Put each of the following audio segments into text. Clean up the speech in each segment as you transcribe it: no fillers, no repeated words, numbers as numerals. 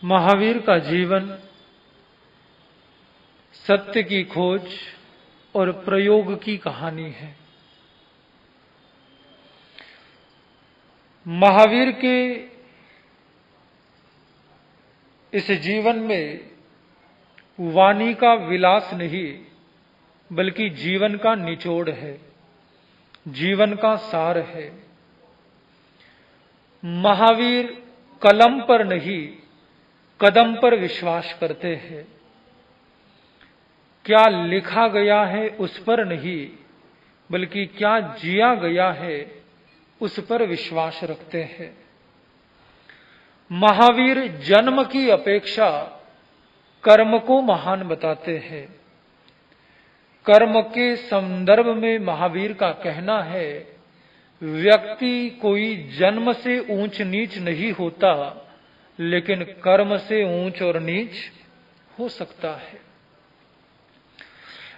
महावीर का जीवन सत्य की खोज और प्रयोग की कहानी है। महावीर के इस जीवन में वाणी का विलास नहीं बल्कि जीवन का निचोड़ है, जीवन का सार है। महावीर कलम पर नहीं कदम पर विश्वास करते हैं। क्या लिखा गया है उस पर नहीं बल्कि क्या जिया गया है उस पर विश्वास रखते हैं। महावीर जन्म की अपेक्षा कर्म को महान बताते हैं। कर्म के संदर्भ में महावीर का कहना है, व्यक्ति कोई जन्म से ऊंच नीच नहीं होता, लेकिन कर्म से ऊंच और नीच हो सकता है।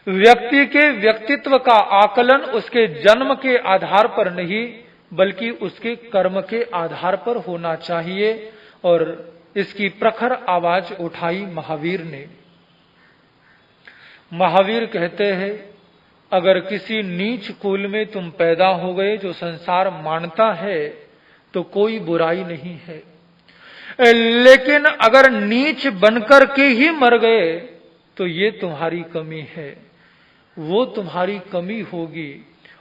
व्यक्ति के व्यक्तित्व का आकलन उसके जन्म के आधार पर नहीं बल्कि उसके कर्म के आधार पर होना चाहिए, और इसकी प्रखर आवाज उठाई महावीर ने। महावीर कहते हैं, अगर किसी नीच कुल में तुम पैदा हो गए जो संसार मानता है तो कोई बुराई नहीं है, लेकिन अगर नीच बनकर के ही मर गए तो ये तुम्हारी कमी है, वो तुम्हारी कमी होगी।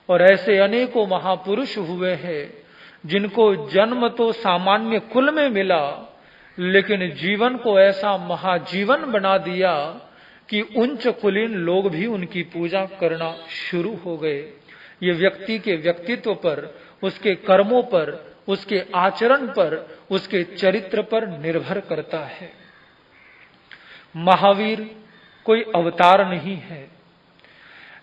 और ऐसे अनेकों महापुरुष हुए हैं जिनको जन्म तो सामान्य कुल में मिला, लेकिन जीवन को ऐसा महाजीवन बना दिया कि उच्च कुलीन लोग भी उनकी पूजा करना शुरू हो गए। ये व्यक्ति के व्यक्तित्व पर, उसके कर्मों पर, उसके आचरण पर, उसके चरित्र पर निर्भर करता है। महावीर कोई अवतार नहीं है,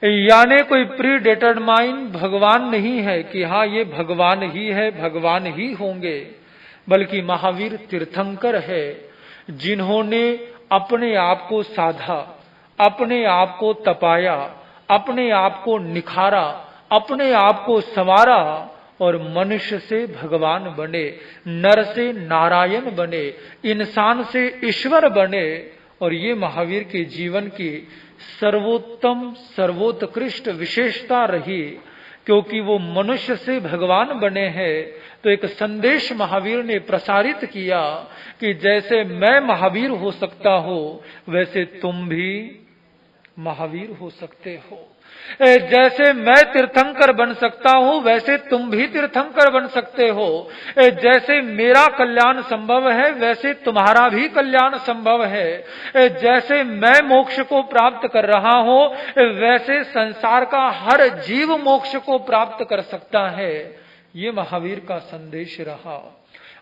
यानी कोई प्री डिटरमाइंड भगवान नहीं है कि हाँ ये भगवान ही है, भगवान ही होंगे, बल्कि महावीर तीर्थंकर है जिन्होंने अपने आप को साधा, अपने आप को तपाया, अपने आप को निखारा, अपने आप को संवारा और मनुष्य से भगवान बने, नर से नारायण बने, इंसान से ईश्वर बने। और ये महावीर के जीवन की सर्वोत्तम सर्वोत्कृष्ट विशेषता रही, क्योंकि वो मनुष्य से भगवान बने हैं। तो एक संदेश महावीर ने प्रसारित किया कि जैसे मैं महावीर हो सकता हूं वैसे तुम भी महावीर हो सकते हो। जैसे मैं तीर्थंकर बन सकता हूं वैसे तुम भी तीर्थंकर बन सकते हो। जैसे मेरा कल्याण संभव है वैसे तुम्हारा भी कल्याण संभव है। जैसे मैं मोक्ष को प्राप्त कर रहा हूं वैसे संसार का हर जीव मोक्ष को प्राप्त कर सकता है। ये महावीर का संदेश रहा,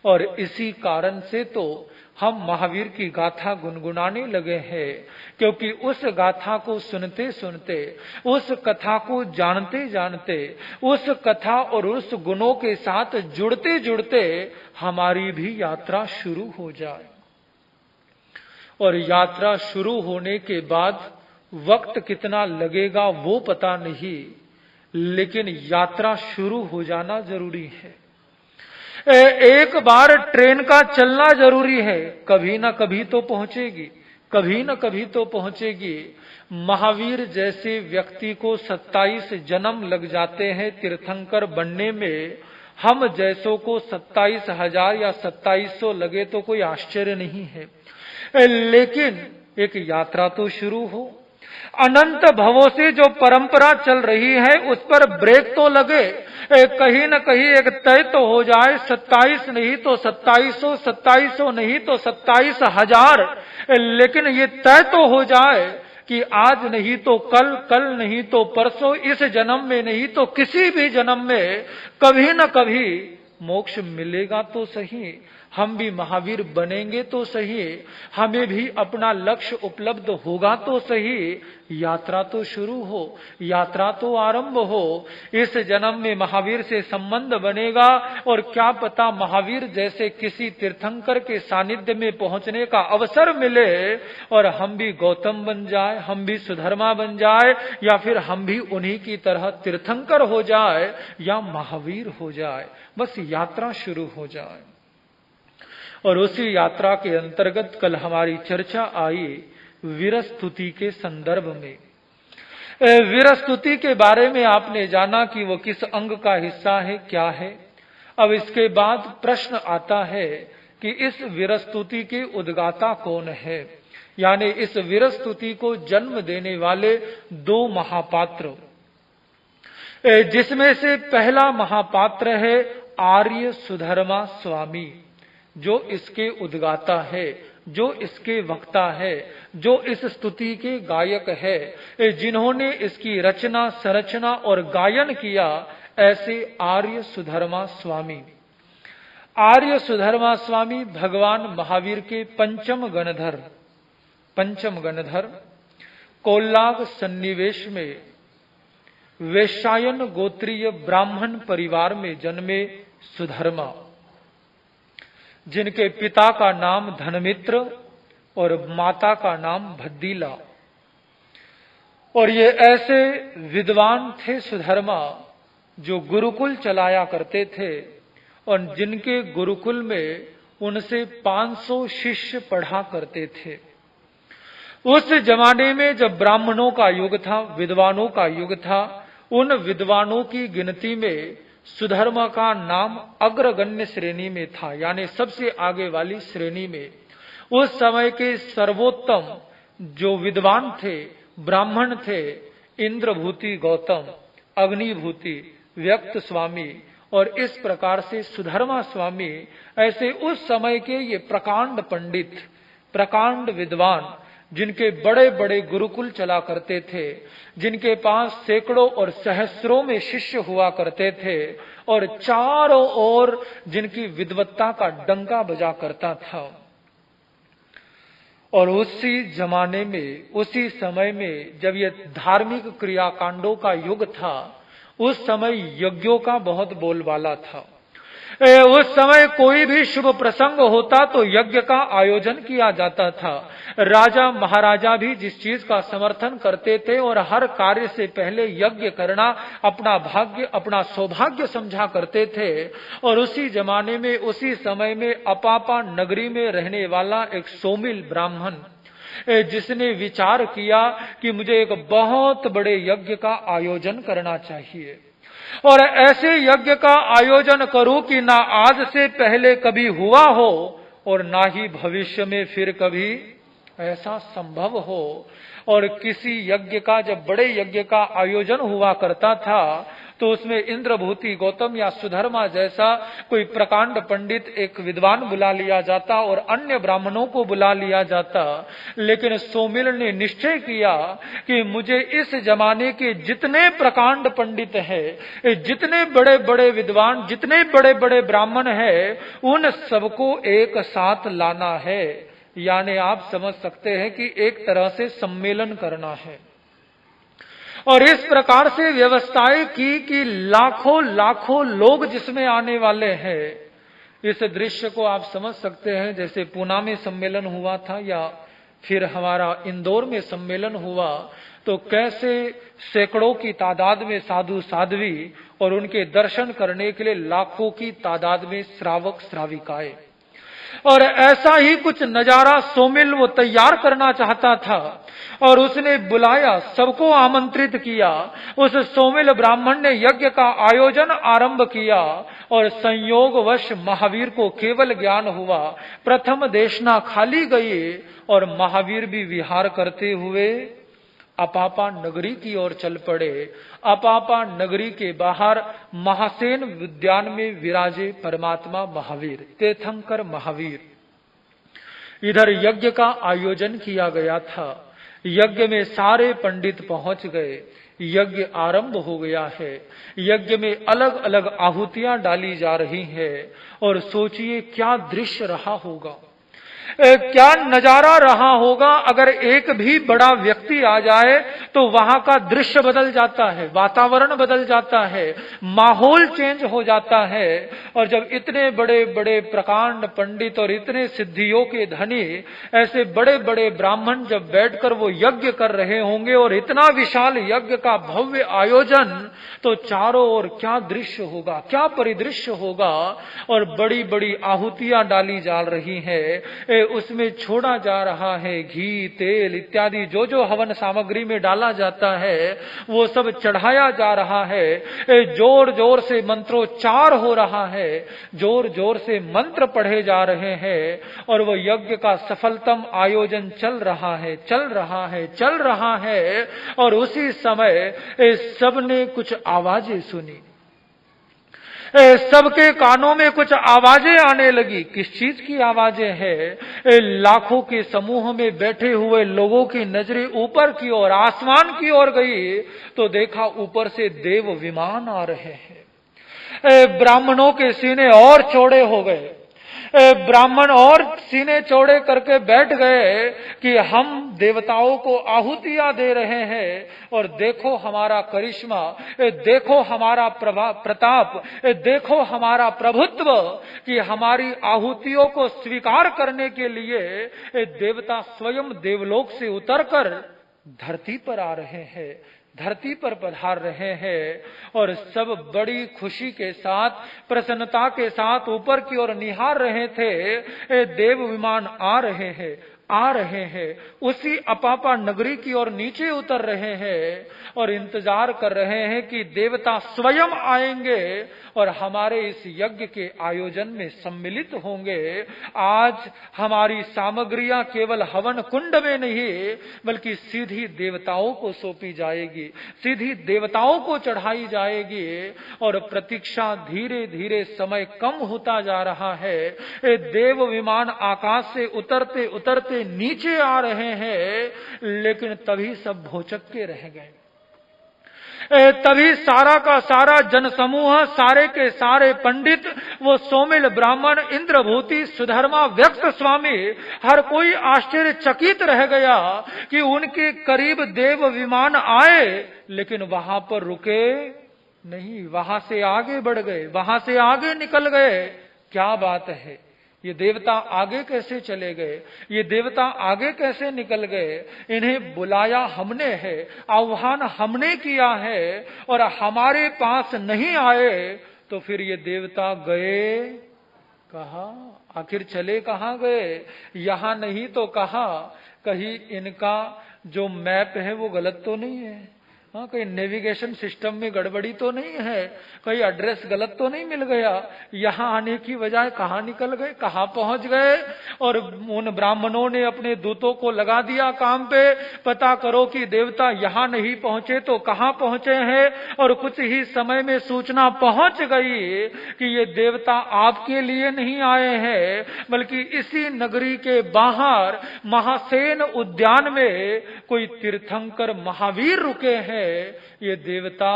और इसी कारण से तो हम महावीर की गाथा गुनगुनाने लगे हैं, क्योंकि उस गाथा को सुनते सुनते, उस कथा को जानते जानते, उस कथा और उस गुणों के साथ जुड़ते जुड़ते हमारी भी यात्रा शुरू हो जाए। और यात्रा शुरू होने के बाद वक्त कितना लगेगा वो पता नहीं, लेकिन यात्रा शुरू हो जाना जरूरी है। एक बार ट्रेन का चलना जरूरी है, कभी ना कभी तो पहुंचेगी, कभी ना कभी तो पहुंचेगी। महावीर जैसे व्यक्ति को 27 जन्म लग जाते हैं तीर्थंकर बनने में, हम जैसों को 27,000 या 2700 लगे तो कोई आश्चर्य नहीं है। लेकिन एक यात्रा तो शुरू हो। अनंत भवों से जो परंपरा चल रही है उस पर ब्रेक तो लगे, कहीं न कहीं एक तय तो हो जाए, 27 नहीं तो 2700, 2700 नहीं तो 27,000, लेकिन ये तय तो हो जाए कि आज नहीं तो कल, कल नहीं तो परसों, इस जन्म में नहीं तो किसी भी जन्म में कभी न कभी मोक्ष मिलेगा तो सही, हम भी महावीर बनेंगे तो सही, हमें भी अपना लक्ष्य उपलब्ध होगा तो सही। यात्रा तो शुरू हो, यात्रा तो आरंभ हो। इस जन्म में महावीर से संबंध बनेगा, और क्या पता महावीर जैसे किसी तीर्थंकर के सानिध्य में पहुंचने का अवसर मिले और हम भी गौतम बन जाए, हम भी सुधर्मा बन जाए, या फिर हम भी उन्हीं की तरह तीर्थंकर हो जाए या महावीर हो जाए। बस यात्रा शुरू हो जाए। और उसी यात्रा के अंतर्गत कल हमारी चर्चा आई वीरस्तुति के संदर्भ में। वीरस्तुति के बारे में आपने जाना कि वो किस अंग का हिस्सा है, क्या है। अब इसके बाद प्रश्न आता है कि इस वीरस्तुति के उद्गाता कौन है, यानी इस वीरस्तुति को जन्म देने वाले दो महापात्र, जिसमें से पहला महापात्र है आर्य सुधर्मा स्वामी, जो इसके उद्गाता है, जो इसके वक्ता है, जो इस स्तुति के गायक है, जिन्होंने इसकी रचना, संरचना और गायन किया, ऐसे आर्य सुधर्मा स्वामी। आर्य सुधर्मा स्वामी भगवान महावीर के पंचम गणधर कोल्लाग सन्निवेश में वैश्यायन गोत्रीय ब्राह्मण परिवार में जन्मे सुधर्मा, जिनके पिता का नाम धनमित्र और माता का नाम भद्दीला। और ये ऐसे विद्वान थे सुधर्मा जो गुरुकुल चलाया करते थे, और जिनके गुरुकुल में उनसे 500 शिष्य पढ़ा करते थे। उस जमाने में जब ब्राह्मणों का युग था, विद्वानों का युग था, उन विद्वानों की गिनती में सुधर्मा का नाम अग्रगण्य श्रेणी में था, यानी सबसे आगे वाली श्रेणी में। उस समय के सर्वोत्तम जो विद्वान थे, ब्राह्मण थे, इंद्रभूति गौतम, अग्निभूति, व्यक्त स्वामी और इस प्रकार से सुधर्मा स्वामी, ऐसे उस समय के ये प्रकांड पंडित, प्रकांड विद्वान, जिनके बड़े बड़े गुरुकुल चला करते थे, जिनके पास सैकड़ों और सहस्रों में शिष्य हुआ करते थे, और चारों ओर जिनकी विद्वत्ता का डंका बजा करता था। और उसी जमाने में, उसी समय में जब ये धार्मिक क्रियाकांडों का युग था, उस समय यज्ञों का बहुत बोलबाला था। उस समय कोई भी शुभ प्रसंग होता तो यज्ञ का आयोजन किया जाता था। राजा महाराजा भी जिस चीज का समर्थन करते थे और हर कार्य से पहले यज्ञ करना अपना भाग्य, अपना सौभाग्य समझा करते थे। और उसी जमाने में, उसी समय में अपापा नगरी में रहने वाला एक सोमिल ब्राह्मण, जिसने विचार किया कि मुझे एक बहुत बड़े यज्ञ का आयोजन करना चाहिए, और ऐसे यज्ञ का आयोजन करूं कि ना आज से पहले कभी हुआ हो और ना ही भविष्य में फिर कभी ऐसा संभव हो। और किसी यज्ञ का, जब बड़े यज्ञ का आयोजन हुआ करता था, तो उसमें इंद्रभूति गौतम या सुधर्मा जैसा कोई प्रकांड पंडित, एक विद्वान बुला लिया जाता और अन्य ब्राह्मणों को बुला लिया जाता। लेकिन सोमिल ने निश्चय किया कि मुझे इस जमाने के जितने प्रकांड पंडित हैं, जितने बड़े बड़े विद्वान, जितने बड़े बड़े ब्राह्मण हैं, उन सबको एक साथ लाना है। यानी आप समझ सकते हैं कि एक तरह से सम्मेलन करना है। और इस प्रकार से व्यवस्थाएं की कि लाखों लाखों लोग जिसमें आने वाले हैं। इस दृश्य को आप समझ सकते हैं, जैसे पूना में सम्मेलन हुआ था या फिर हमारा इंदौर में सम्मेलन हुआ, तो कैसे सैकड़ों की तादाद में साधु साध्वी और उनके दर्शन करने के लिए लाखों की तादाद में श्रावक श्राविकाएं। और ऐसा ही कुछ नजारा सोमिल वो तैयार करना चाहता था, और उसने बुलाया, सबको आमंत्रित किया। उस सोमिल ब्राह्मण ने यज्ञ का आयोजन आरंभ किया, और संयोगवश महावीर को केवल ज्ञान हुआ। प्रथम देशना खाली गई और महावीर भी विहार करते हुए अपापा नगरी की ओर चल पड़े। अपापा नगरी के बाहर महासेन उद्यान में विराजे परमात्मा महावीर, तीर्थंकर महावीर। इधर यज्ञ का आयोजन किया गया था। यज्ञ में सारे पंडित पहुंच गए। यज्ञ आरंभ हो गया है। यज्ञ में अलग अलग आहुतियां डाली जा रही हैं, और सोचिए क्या दृश्य रहा होगा। क्या नजारा रहा होगा अगर एक भी बड़ा व्यक्ति आ जाए तो वहां का दृश्य बदल जाता है, वातावरण बदल जाता है, माहौल चेंज हो जाता है। और जब इतने बड़े बड़े प्रकांड पंडित और इतने सिद्धियों के धनी ऐसे बड़े बड़े ब्राह्मण जब बैठकर वो यज्ञ कर रहे होंगे और इतना विशाल यज्ञ का भव्य आयोजन, तो चारों ओर क्या दृश्य होगा, क्या परिदृश्य होगा। और बड़ी बड़ी आहुतियां डाली जा रही हैं, उसमें छोड़ा जा रहा है घी, तेल इत्यादि जो जो हवन सामग्री में डाला जाता है वो सब चढ़ाया जा रहा है। जोर जोर से मंत्रोच्चार हो रहा है, जोर जोर से मंत्र पढ़े जा रहे हैं और वो यज्ञ का सफलतम आयोजन चल रहा है, चल रहा है, चल रहा है। और उसी समय सबने कुछ आवाजें सुनी, सबके कानों में कुछ आवाजें आने लगी। किस चीज की आवाजें हैं? लाखों के समूह में बैठे हुए लोगों की नजरें ऊपर की ओर, आसमान की ओर गई तो देखा ऊपर से देव विमान आ रहे हैं। ब्राह्मणों के सीने और चौड़े हो गए, ब्राह्मण और सीने चौड़े करके बैठ गए कि हम देवताओं को आहुतियां दे रहे हैं और देखो हमारा करिश्मा, देखो हमारा प्रताप, देखो हमारा प्रभुत्व, कि हमारी आहुतियों को स्वीकार करने के लिए देवता स्वयं देवलोक से उतरकर धरती पर आ रहे हैं, धरती पर पधार रहे हैं। और सब बड़ी खुशी के साथ, प्रसन्नता के साथ ऊपर की ओर निहार रहे थे। देव विमान आ रहे हैं, आ रहे हैं, उसी अपापा नगरी की ओर नीचे उतर रहे हैं और इंतजार कर रहे हैं कि देवता स्वयं आएंगे और हमारे इस यज्ञ के आयोजन में सम्मिलित होंगे। आज हमारी सामग्रियां केवल हवन कुंड में नहीं बल्कि सीधी देवताओं को सौंपी जाएगी, सीधी देवताओं को चढ़ाई जाएगी। और प्रतीक्षा धीरे धीरे समय कम होता जा रहा है। देव विमान आकाश से उतरते उतरते नीचे आ रहे हैं, लेकिन तभी सब भौचक के रह गए। तभी सारा का सारा जनसमूह, सारे के सारे पंडित, वो सोमिल ब्राह्मण, इंद्रभूति, सुधर्मा, व्यक्त स्वामी, हर कोई आश्चर्यचकित रह गया कि उनके करीब देव विमान आए लेकिन वहां पर रुके नहीं, वहां से आगे बढ़ गए, वहां से आगे निकल गए। क्या बात है, ये देवता आगे कैसे चले गए, ये देवता आगे कैसे निकल गए? इन्हें बुलाया हमने है, आह्वान हमने किया है और हमारे पास नहीं आए, तो फिर ये देवता गए कहाँ? आखिर चले कहाँ गए? यहां नहीं तो कहाँ? कहीं इनका जो मैप है वो गलत तो नहीं है? हाँ, कहीं नेविगेशन सिस्टम में गड़बड़ी तो नहीं है? कहीं एड्रेस गलत तो नहीं मिल गया? यहाँ आने की बजाय कहाँ निकल गए, कहाँ पहुंच गए? और उन ब्राह्मणों ने अपने दूतों को लगा दिया काम पे, पता करो कि देवता यहाँ नहीं पहुंचे तो कहाँ पहुंचे हैं। और कुछ ही समय में सूचना पहुंच गई कि ये देवता आपके लिए नहीं आए हैं बल्कि इसी नगरी के बाहर महासेन उद्यान में कोई तीर्थंकर महावीर रुके हैं। ये देवता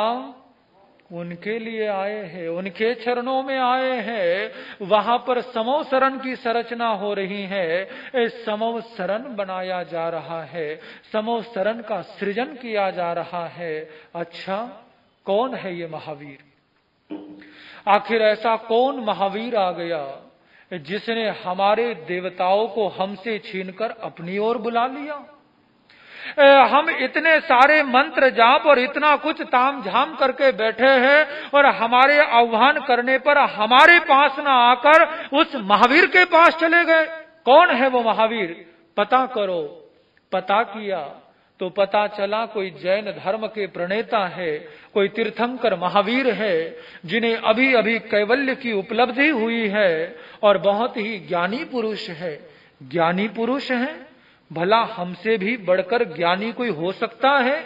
उनके लिए आए हैं, उनके चरणों में आए हैं। वहां पर समो शरण की संरचना हो रही है, समो शरण बनाया जा रहा है, समो शरण का सृजन किया जा रहा है। अच्छा, कौन है ये महावीर? आखिर ऐसा कौन महावीर आ गया जिसने हमारे देवताओं को हमसे छीनकर अपनी ओर बुला लिया? हम इतने सारे मंत्र जाप और इतना कुछ ताम झाम करके बैठे हैं और हमारे आह्वान करने पर हमारे पास ना आकर उस महावीर के पास चले गए। कौन है वो महावीर? पता करो। पता किया तो पता चला कोई जैन धर्म के प्रणेता है, कोई तीर्थंकर महावीर है जिन्हें अभी अभी कैवल्य की उपलब्धि हुई है और बहुत ही ज्ञानी पुरुष है। ज्ञानी पुरुष है, भला हमसे भी बढ़कर ज्ञानी कोई हो सकता है?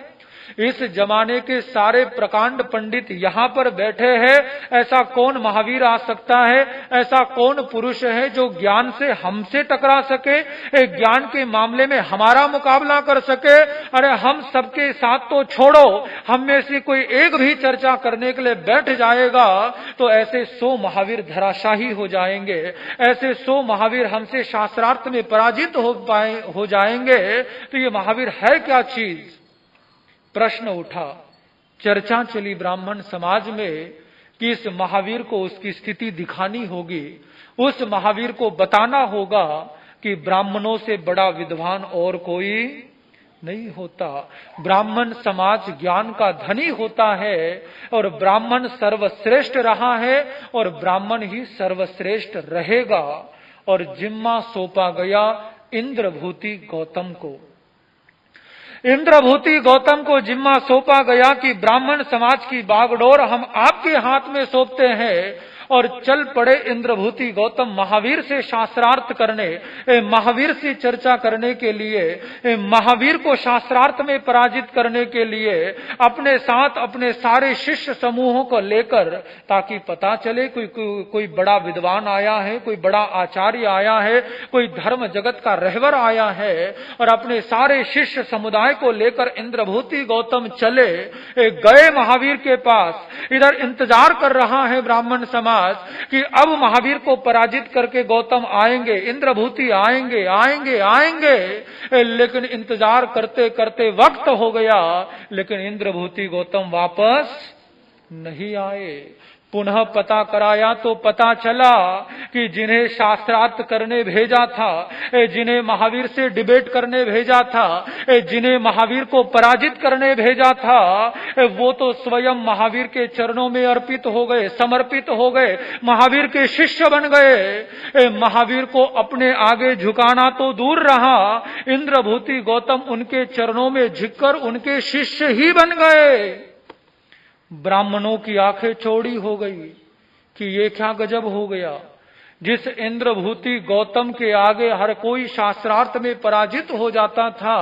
इस जमाने के सारे प्रकांड पंडित यहां पर बैठे हैं, ऐसा कौन महावीर आ सकता है, ऐसा कौन पुरुष है जो ज्ञान से हमसे टकरा सके, ज्ञान के मामले में हमारा मुकाबला कर सके। अरे हम सबके साथ तो छोड़ो, हम में से कोई एक भी चर्चा करने के लिए बैठ जाएगा तो ऐसे 100 महावीर धराशाही हो जाएंगे, ऐसे 100 महावीर हमसे शास्त्रार्थ में पराजित हो जाएंगे। तो ये महावीर है क्या चीज? प्रश्न उठा, चर्चा चली ब्राह्मण समाज में कि इस महावीर को उसकी स्थिति दिखानी होगी, उस महावीर को बताना होगा कि ब्राह्मणों से बड़ा विद्वान और कोई नहीं होता। ब्राह्मण समाज ज्ञान का धनी होता है और ब्राह्मण सर्वश्रेष्ठ रहा है और ब्राह्मण ही सर्वश्रेष्ठ रहेगा। और जिम्मा सौंपा गया इंद्रभूति गौतम को। इंद्रभूति गौतम को जिम्मा सौंपा गया कि ब्राह्मण समाज की बागडोर हम आपके हाथ में सौंपते हैं। और चल पड़े इंद्रभूति गौतम महावीर से शास्त्रार्थ करने, महावीर से चर्चा करने के लिए, महावीर को शास्त्रार्थ में पराजित करने के लिए अपने साथ अपने सारे शिष्य समूहों को लेकर, ताकि पता चले कोई बड़ा विद्वान आया है, कोई बड़ा आचार्य आया है, कोई धर्म जगत का रहबर आया है। और अपने सारे शिष्य समुदाय को लेकर इंद्रभूति गौतम चले गए महावीर के पास। इधर इंतजार कर रहा है ब्राह्मण समाज कि अब महावीर को पराजित करके गौतम आएंगे, इंद्रभूति आएंगे आएंगे आएंगे। लेकिन इंतजार करते करते वक्त हो गया, लेकिन इंद्रभूति गौतम वापस नहीं आए। पुनः पता कराया तो पता चला कि जिन्हें शास्त्रार्थ करने भेजा था, जिन्हें महावीर से डिबेट करने भेजा था, जिन्हें महावीर को पराजित करने भेजा था, वो तो स्वयं महावीर के चरणों में अर्पित हो गए, समर्पित हो गए, महावीर के शिष्य बन गए। महावीर को अपने आगे झुकाना तो दूर रहा, इंद्रभूति गौतम उनके चरणों में झुककर उनके शिष्य ही बन गए। ब्राह्मणों की आंखें चौड़ी हो गई कि ये क्या गजब हो गया। जिस इंद्रभूति गौतम के आगे हर कोई शास्त्रार्थ में पराजित हो जाता था,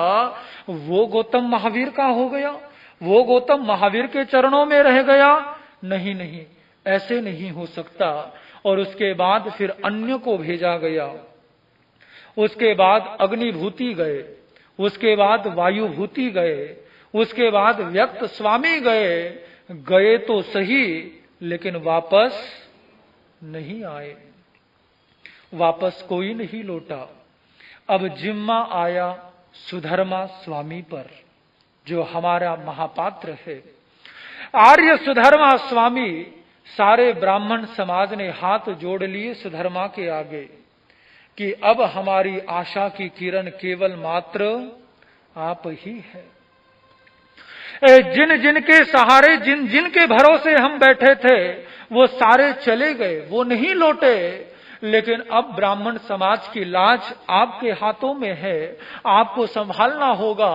वो गौतम महावीर का हो गया, वो गौतम महावीर के चरणों में रह गया। नहीं नहीं, ऐसे नहीं हो सकता। और उसके बाद फिर अन्य को भेजा गया, उसके बाद अग्निभूति गए, उसके बाद वायुभूति गए, उसके बाद व्यक्त स्वामी गए तो सही, लेकिन वापस नहीं आए, वापस कोई नहीं लौटा। अब जिम्मा आया सुधर्मा स्वामी पर, जो हमारा महापात्र है। आर्य सुधर्मा स्वामी, सारे ब्राह्मण समाज ने हाथ जोड़ लिए सुधर्मा के आगे कि अब हमारी आशा की किरण केवल मात्र आप ही है। जिन जिन के सहारे, जिन जिन के भरोसे हम बैठे थे, वो सारे चले गए, वो नहीं लौटे। लेकिन अब ब्राह्मण समाज की लाज आपके हाथों में है, आपको संभालना होगा।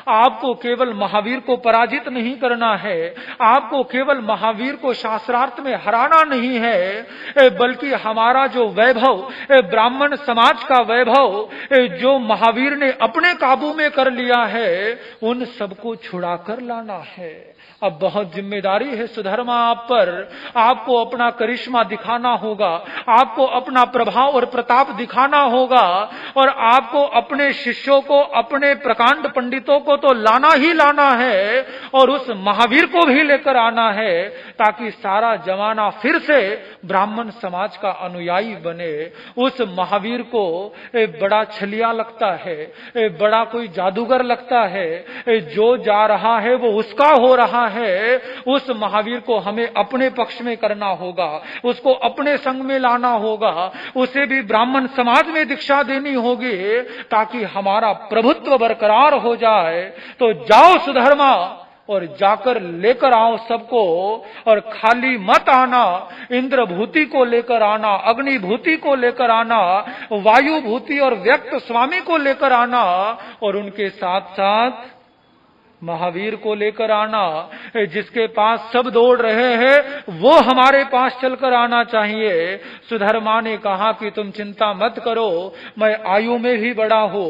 आपको केवल महावीर को पराजित नहीं करना है, आपको केवल महावीर को शास्त्रार्थ में हराना नहीं है, बल्कि हमारा जो वैभव, ब्राह्मण समाज का वैभव जो महावीर ने अपने काबू में कर लिया है, उन सबको छुड़ा कर लाना है। अब बहुत जिम्मेदारी है सुधर्मा आप पर। आपको अपना करिश्मा दिखाना होगा, आपको अपना प्रभाव और प्रताप दिखाना होगा, और आपको अपने शिष्यों को, अपने प्रकांड पंडितों को तो लाना ही लाना है, और उस महावीर को भी लेकर आना है, ताकि सारा जमाना फिर से ब्राह्मण समाज का अनुयायी बने। उस महावीर को बड़ा छलिया लगता है, बड़ा कोई जादूगर लगता है, जो जा रहा है वो उसका हो रहा है। उस महावीर को हमें अपने पक्ष में करना होगा, उसको अपने संग में लाना होगा, उसे भी ब्राह्मण समाज में दीक्षा देनी होगी, ताकि हमारा प्रभुत्व बरकरार हो जाए। तो जाओ सुधर्मा, और जाकर लेकर आओ सबको, और खाली मत आना। इंद्रभूति को लेकर आना, अग्निभूति को लेकर आना, वायुभूति और व्यक्त स्वामी को लेकर आना, और उनके साथ साथ महावीर को लेकर आना, जिसके पास सब दौड़ रहे हैं वो हमारे पास चलकर आना चाहिए। सुधर्मा ने कहा कि तुम चिंता मत करो, मैं आयु में भी बड़ा हूं,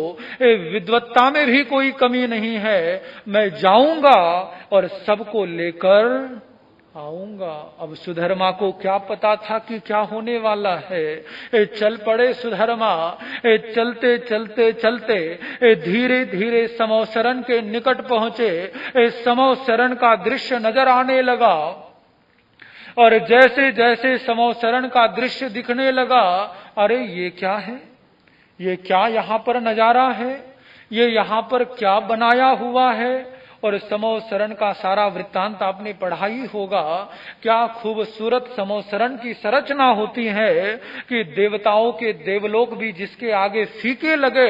विद्वत्ता में भी कोई कमी नहीं है, मैं जाऊंगा और सबको लेकर आऊंगा। अब सुधर्मा को क्या पता था कि क्या होने वाला है। चल पड़े सुधर्मा। चलते चलते चलते धीरे धीरे समौसरण के निकट पहुंचे। समौसरण का दृश्य नजर आने लगा और जैसे जैसे समौसरण का दृश्य दिखने लगा, अरे ये क्या है, ये क्या यहाँ पर नजारा है, ये यहाँ पर क्या बनाया हुआ है। और समौसरण का सारा वृत्तांत आपने पढ़ा ही होगा। क्या खूबसूरत समौसरण की संरचना होती है कि देवताओं के देवलोक भी जिसके आगे फीके लगे,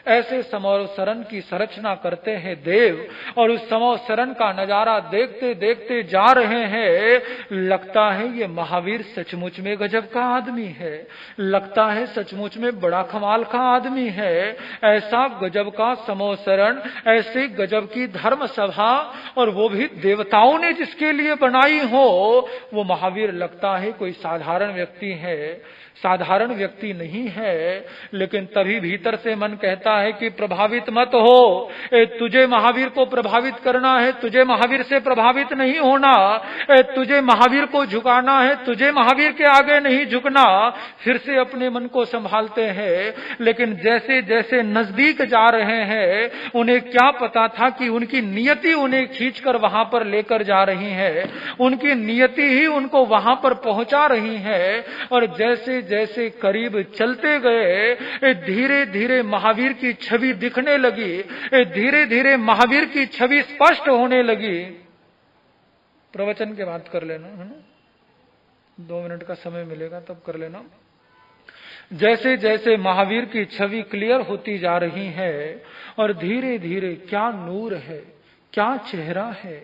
ऐसे समौसरण की संरचना करते हैं देव। और उस समौसरण का नजारा देखते देखते जा रहे हैं। लगता है ये महावीर सचमुच में गजब का आदमी है, लगता है सचमुच में बड़ा कमाल का आदमी है। ऐसा गजब का समौसरण, ऐसे गजब की धर्म सभा, और वो भी देवताओं ने जिसके लिए बनाई हो, वो महावीर लगता है कोई साधारण व्यक्ति है, साधारण व्यक्ति नहीं है। लेकिन तभी भीतर से मन कहता है कि प्रभावित मत हो, तुझे महावीर को प्रभावित करना है, तुझे महावीर से प्रभावित नहीं होना, तुझे महावीर को झुकाना है, तुझे महावीर के आगे नहीं झुकना। फिर से अपने मन को संभालते हैं, लेकिन जैसे जैसे नजदीक जा रहे हैं, उन्हें क्या पता था कि उनकी नियति उन्हें खींचकर वहां पर लेकर जा रही है, उनकी नियति ही उनको वहां पर पहुंचा रही है। और जैसे जैसे करीब चलते गए, धीरे धीरे महावीर की छवि दिखने लगी, धीरे धीरे महावीर की छवि स्पष्ट होने लगी। प्रवचन के बाद कर लेना, है ना, 2 मिनट का समय मिलेगा तब कर लेना। जैसे जैसे महावीर की छवि क्लियर होती जा रही है और धीरे धीरे क्या नूर है, क्या चेहरा है,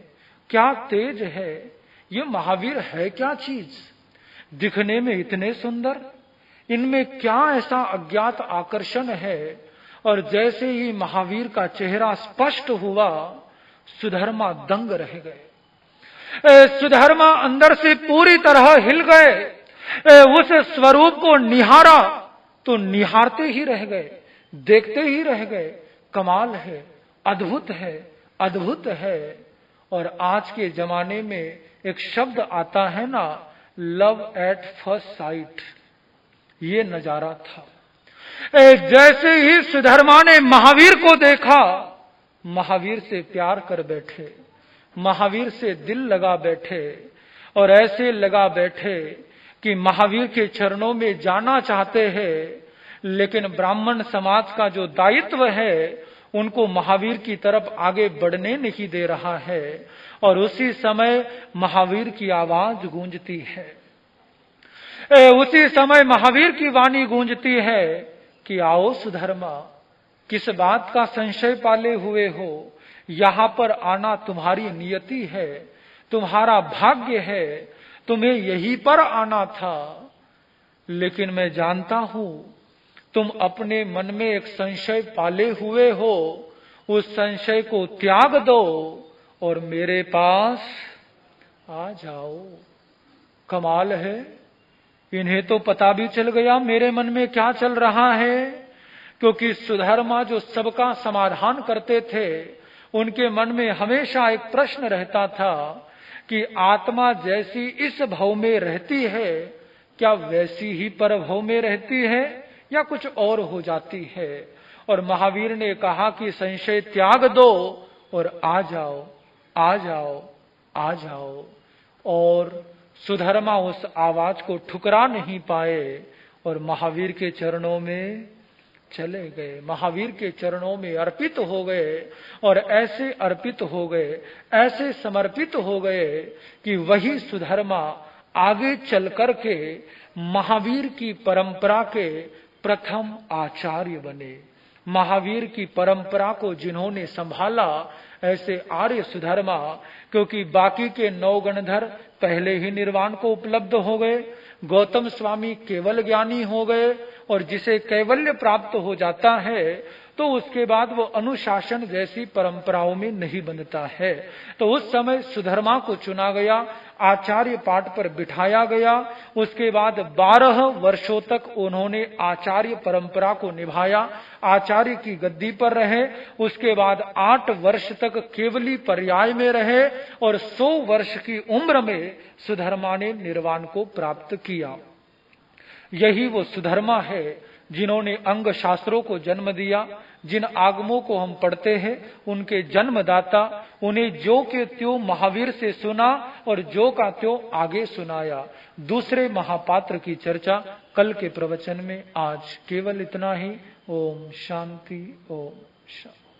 क्या तेज है, ये महावीर है क्या चीज, दिखने में इतने सुंदर, इनमें क्या ऐसा अज्ञात आकर्षण है। और जैसे ही महावीर का चेहरा स्पष्ट हुआ, सुधर्मा दंग रह गए। सुधर्मा अंदर से पूरी तरह हिल गए। उस स्वरूप को निहारा तो निहारते ही रह गए, देखते ही रह गए। कमाल है, अद्भुत है, अद्भुत है। और आज के जमाने में एक शब्द आता है ना, लव एट फर्स्ट साइट, ये नजारा था। जैसे ही सुधर्मा ने महावीर को देखा, महावीर से प्यार कर बैठे, महावीर से दिल लगा बैठे, और ऐसे लगा बैठे कि महावीर के चरणों में जाना चाहते हैं। लेकिन ब्राह्मण समाज का जो दायित्व है, उनको महावीर की तरफ आगे बढ़ने नहीं दे रहा है। और उसी समय महावीर की आवाज गूंजती है, उसी समय महावीर की वाणी गूंजती है कि आओ सुधर्मा, किस बात का संशय पाले हुए हो, यहां पर आना तुम्हारी नियति है, तुम्हारा भाग्य है, तुम्हें यहीं पर आना था। लेकिन मैं जानता हूं तुम अपने मन में एक संशय पाले हुए हो, उस संशय को त्याग दो और मेरे पास आ जाओ। कमाल है, इन्हें तो पता भी चल गया मेरे मन में क्या चल रहा है। क्योंकि सुधर्मा जो सबका समाधान करते थे, उनके मन में हमेशा एक प्रश्न रहता था कि आत्मा जैसी इस भव में रहती है, क्या वैसी ही पर भव में रहती है या कुछ और हो जाती है। और महावीर ने कहा कि संशय त्याग दो और आ जाओ, आ जाओ, आ जाओ। और सुधर्मा उस आवाज को ठुकरा नहीं पाए और महावीर के चरणों में चले गए, महावीर के चरणों में अर्पित हो गए। और ऐसे अर्पित हो गए, ऐसे समर्पित हो गए कि वही सुधर्मा आगे चल करके महावीर की परंपरा के प्रथम आचार्य बने। महावीर की परंपरा को जिन्होंने संभाला, ऐसे आर्य सुधर्मा, क्योंकि बाकी के 9 गणधर पहले ही निर्वाण को उपलब्ध हो गए, गौतम स्वामी केवल ज्ञानी हो गए, और जिसे कैवल्य प्राप्त हो जाता है तो उसके बाद वो अनुशासन जैसी परंपराओं में नहीं बनता है। तो उस समय सुधर्मा को चुना गया, आचार्य पाठ पर बिठाया गया। उसके बाद 12 वर्षों तक उन्होंने आचार्य परंपरा को निभाया, आचार्य की गद्दी पर रहे। उसके बाद 8 वर्ष तक केवली पर्याय में रहे और 100 वर्ष की उम्र में सुधर्मा ने निर्वाण को प्राप्त किया। यही वो सुधर्मा है जिन्होंने अंग शास्त्रों को जन्म दिया, जिन आगमों को हम पढ़ते हैं उनके जन्मदाता, उन्हें जो के त्यों महावीर से सुना और जो का त्यों आगे सुनाया। दूसरे महापात्र की चर्चा कल के प्रवचन में। आज केवल इतना ही। ओम शांति, ओम शांति।